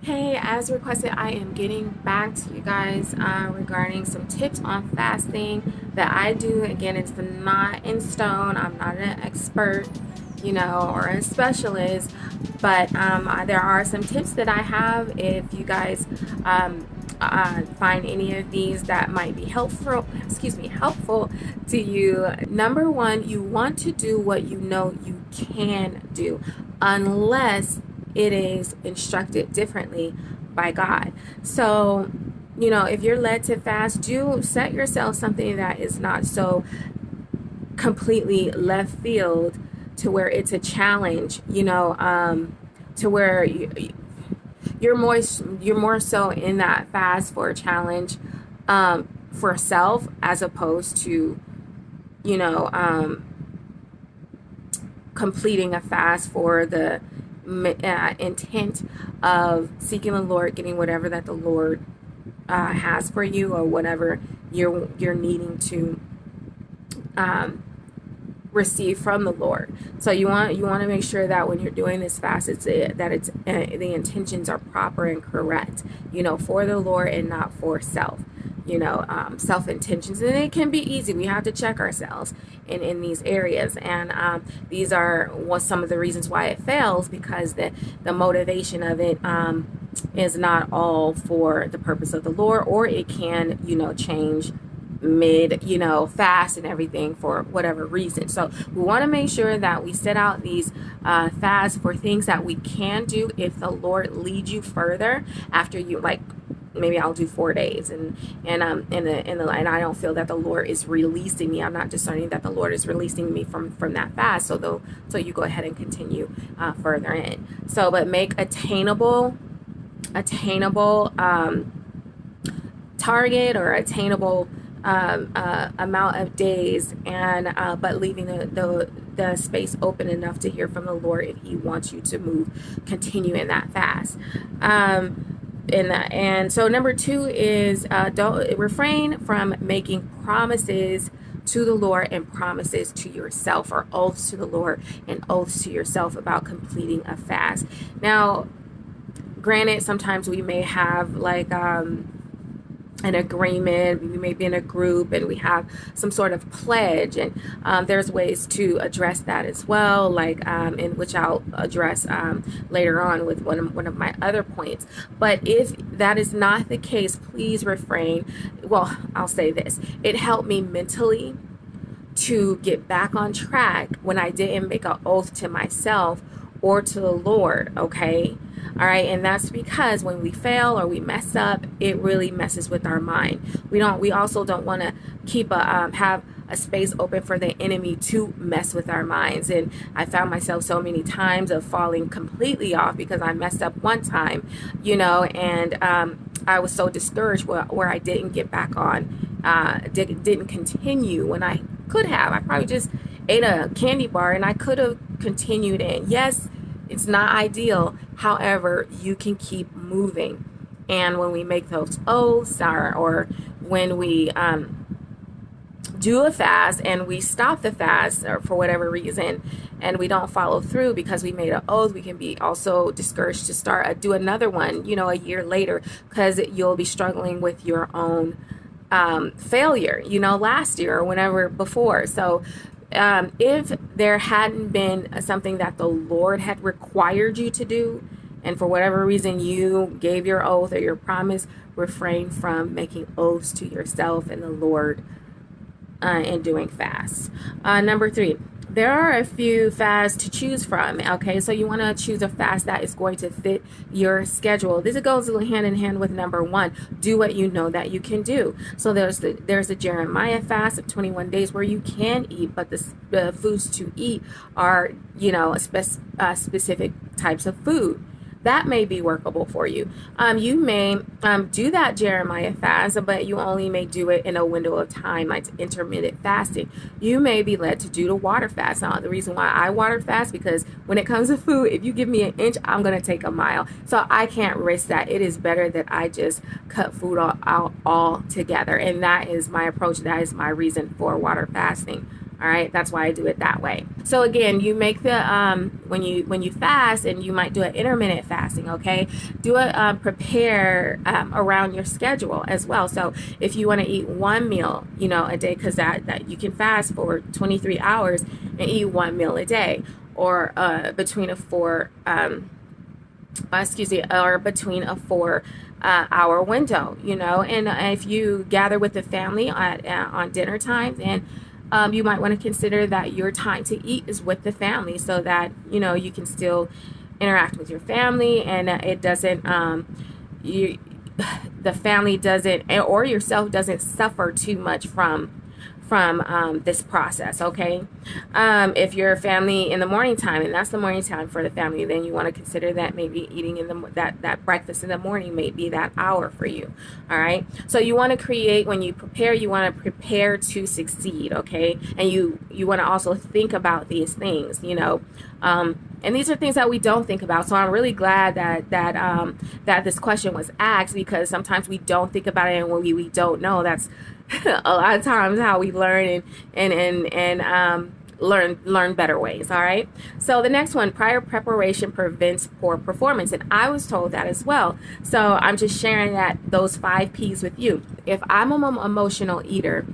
Hey, as requested, I am getting back to you guys regarding some tips on fasting that I do. Again, it's not in stone. I'm not an expert, or a specialist, but there are some tips that I have. If you guys find any of these that might be helpful to you. Number one, you want to do what you know you can do, unless it is instructed differently by God. So, if you're led to fast, do set yourself something that is not so completely left field to where it's a challenge, to where you're more so in that fast for a challenge for self as opposed to, you know, um, completing a fast for the intent of seeking the Lord, getting whatever that the Lord has for you, or whatever you're needing to um, receive from the Lord. So you want to make sure that when you're doing this fast, the intentions are proper and correct, for the Lord and not for self. Self intentions, and it can be easy. We have to check ourselves in these areas, and these are some of the reasons why it fails, because the motivation of it is not all for the purpose of the Lord, or it can change mid fast and everything for whatever reason. So we want to make sure that we set out these fasts for things that we can do if the Lord leads you further. After you, like, maybe I'll do 4 days, and I don't feel that the Lord is releasing me. I'm not discerning that the Lord is releasing me from that fast. So you go ahead and continue further in. So, but make attainable target, or attainable amount of days, and but leaving the space open enough to hear from the Lord if He wants you to continue in that fast. And so number two is don't refrain from making promises to the Lord and promises to yourself, or oaths to the Lord and oaths to yourself about completing a fast. Now, granted, sometimes we may have like an agreement. We may be in a group and we have some sort of pledge, and there's ways to address that as well, like in which I'll address later on with one of my other points. But if that is not the case, please refrain. Well, I'll say this: it helped me mentally to get back on track when I didn't make an oath to myself or to the Lord. Okay. All right. And that's because when we fail or we mess up, it really messes with our mind. We also don't want to have a space open for the enemy to mess with our minds. And I found myself so many times of falling completely off because I messed up one time, and I was so discouraged where I didn't get back on, didn't continue when I could have. I probably just ate a candy bar and I could have continued in. Yes, it's not ideal. However, you can keep moving. And when we make those oaths, or when we do a fast and we stop the fast, or for whatever reason, and we don't follow through because we made an oath, we can be also discouraged to do another one, a year later, because you'll be struggling with your own failure, last year or whenever before. So if there hadn't been something that the Lord had required you to do, and for whatever reason you gave your oath or your promise, refrain from making oaths to yourself and the Lord in doing fasts. Number three, there are a few fasts to choose from. Okay, so you want to choose a fast that is going to fit your schedule. This goes hand in hand with number one: do what you know that you can do. So there's a Jeremiah fast of 21 days where you can eat, but the foods to eat are specific types of food. That may be workable for you. You may do that Jeremiah fast, but you only may do it in a window of time, like intermittent fasting. You may be led to do the water fast. Now, the reason why I water fast, because when it comes to food, if you give me an inch, I'm going to take a mile. So I can't risk that. It is better that I just cut food out all together. And that is my approach. That is my reason for water fasting. All right, that's why I do it that way. So again, you make the when you fast, and you might do an intermittent fasting. Okay, do a prepare around your schedule as well. So if you want to eat one meal, a day, because that you can fast for 23 hours and eat one meal a day, or between a 4 hour window, and if you gather with the family on dinner time, then you might want to consider that your time to eat is with the family, so that you can still interact with your family, and it doesn't the family doesn't, or yourself doesn't suffer too much from this process. Okay, if your family in the morning time, and that's the morning time for the family, then you want to consider that maybe eating that breakfast in the morning may be that hour for you. All right, so you want to create, when you prepare, you want to prepare to succeed. Okay, and you want to also think about these things, and these are things that we don't think about. So I'm really glad that this question was asked, because sometimes we don't think about it, and when we don't know, that's a lot of times how we learn and learn better ways. All right. So the next one, prior preparation prevents poor performance, and I was told that as well. So I'm just sharing those 5 P's with you. If I'm an emotional eater,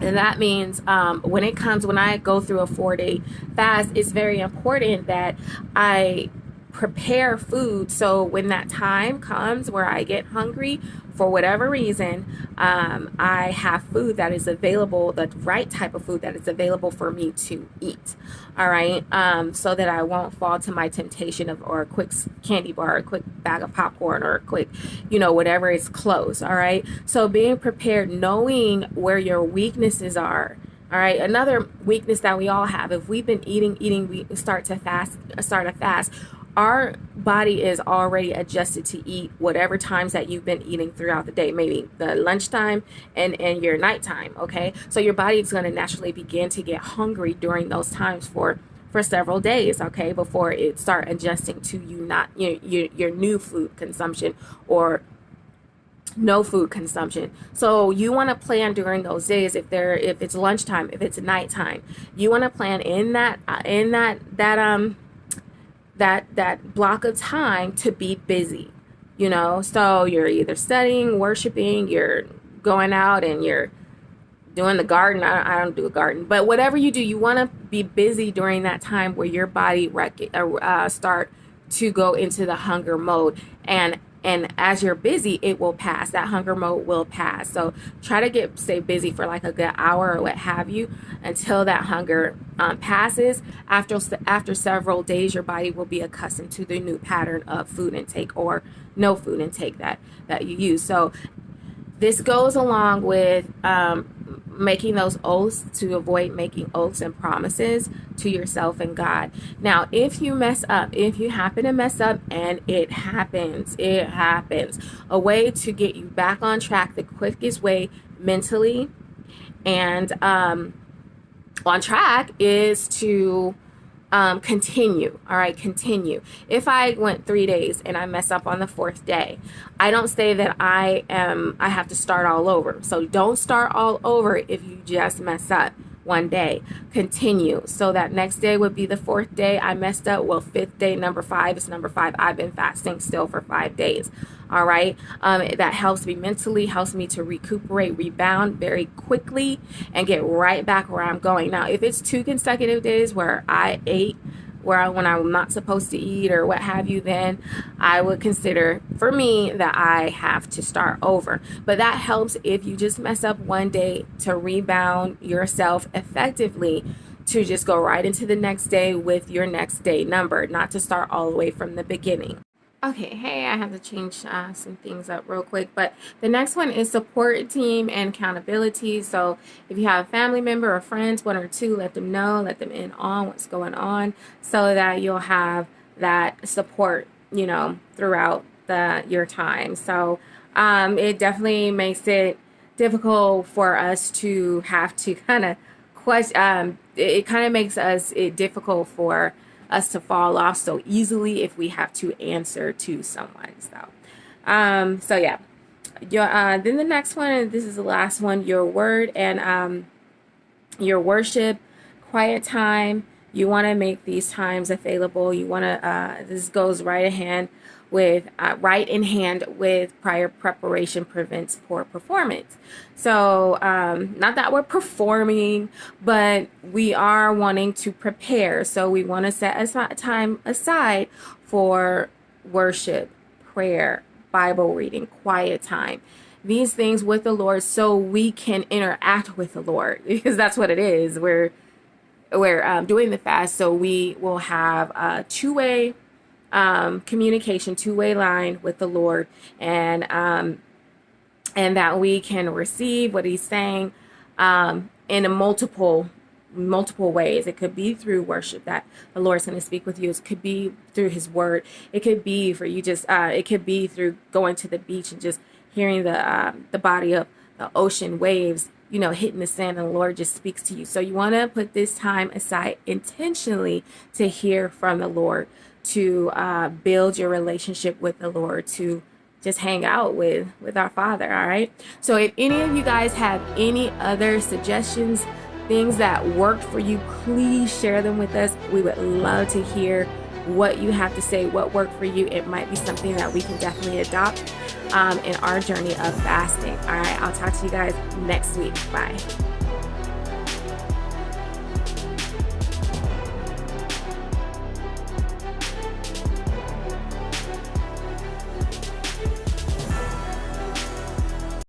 and that means when I go through a 4-day fast, it's very important that I prepare food, so when that time comes where I get hungry for whatever reason, I have food that is available, the right type of food that is available for me to eat. All right, so that I won't fall to my temptation or a quick candy bar, or a quick bag of popcorn, or a quick, whatever is close. All right, so being prepared, knowing where your weaknesses are. All right, another weakness that we all have, if we've been eating, we start a fast, our body is already adjusted to eat whatever times that you've been eating throughout the day, maybe the lunchtime and your nighttime. Okay, so your body is going to naturally begin to get hungry during those times for several days, okay, before it start adjusting to your new food consumption, or no food consumption. So you want to plan during those days, if it's lunchtime, if it's nighttime, you want to plan in that block of time to be busy, so you're either studying, worshiping, you're going out, and you're doing the garden. I don't do a garden, but whatever you do, you want to be busy during that time where your body start to go into the hunger mode, and as you're busy, it will pass. That hunger mode will pass. So try to stay busy for like a good hour or what have you, until that hunger passes. After several days, your body will be accustomed to the new pattern of food intake, or no food intake that you use. So this goes along with making those oaths, to avoid making oaths and promises to yourself and God. Now, if you happen to mess up, and it happens, a way to get you back on track, the quickest way mentally and on track, is to continue. All right, continue. If I went 3 days and I mess up on the 4th day, I don't say that I have to start all over. So don't start all over if you just mess up one day. Continue. So that next day would be the 4th day. I messed up. Well, 5th day, number 5 is number 5. I've been fasting still for 5 days. All right. That helps me mentally, helps me to recuperate, rebound very quickly, and get right back where I'm going. Now, if it's 2 consecutive days where I ate when I'm not supposed to eat, or what have you, then I would consider, for me, that I have to start over. But that helps if you just mess up one day, to rebound yourself effectively, to just go right into the next day with your next day number, not to start all the way from the beginning. Okay, hey, I have to change some things up real quick, but the next one is support team and accountability. So if you have a family member or friends, 1 or 2, let them know, let them in on what's going on, so that you'll have that support, throughout your time. So it definitely makes it difficult for us to have to kind of question. It kind of makes it difficult for us to fall off so easily if we have to answer to someone. So yeah. Then the next one, and this is the last one, your word and your worship, quiet time, you want to make these times available. You want to, this goes right in hand with prior preparation prevents poor performance. So, not that we're performing, but we are wanting to prepare. So we want to set time aside for worship, prayer, Bible reading, quiet time, these things with the Lord, so we can interact with the Lord, because that's what it is. We're doing the fast, so we will have a two-way communication, two-way line with the Lord, and that we can receive what He's saying in a multiple ways. It could be through worship that the Lord's going to speak with you. It could be through His Word. It could be for you just. It could be through going to the beach and just hearing the body of the ocean waves, hitting the sand, and the Lord just speaks to you. So you want to put this time aside intentionally to hear from the Lord, to build your relationship with the Lord, to just hang out with our Father. All right. So if any of you guys have any other suggestions, things that worked for you, please share them with us. We would love to hear what you have to say, what worked for you. It might be something that we can definitely adopt in our journey of fasting. All right, I'll talk to you guys next week. Bye.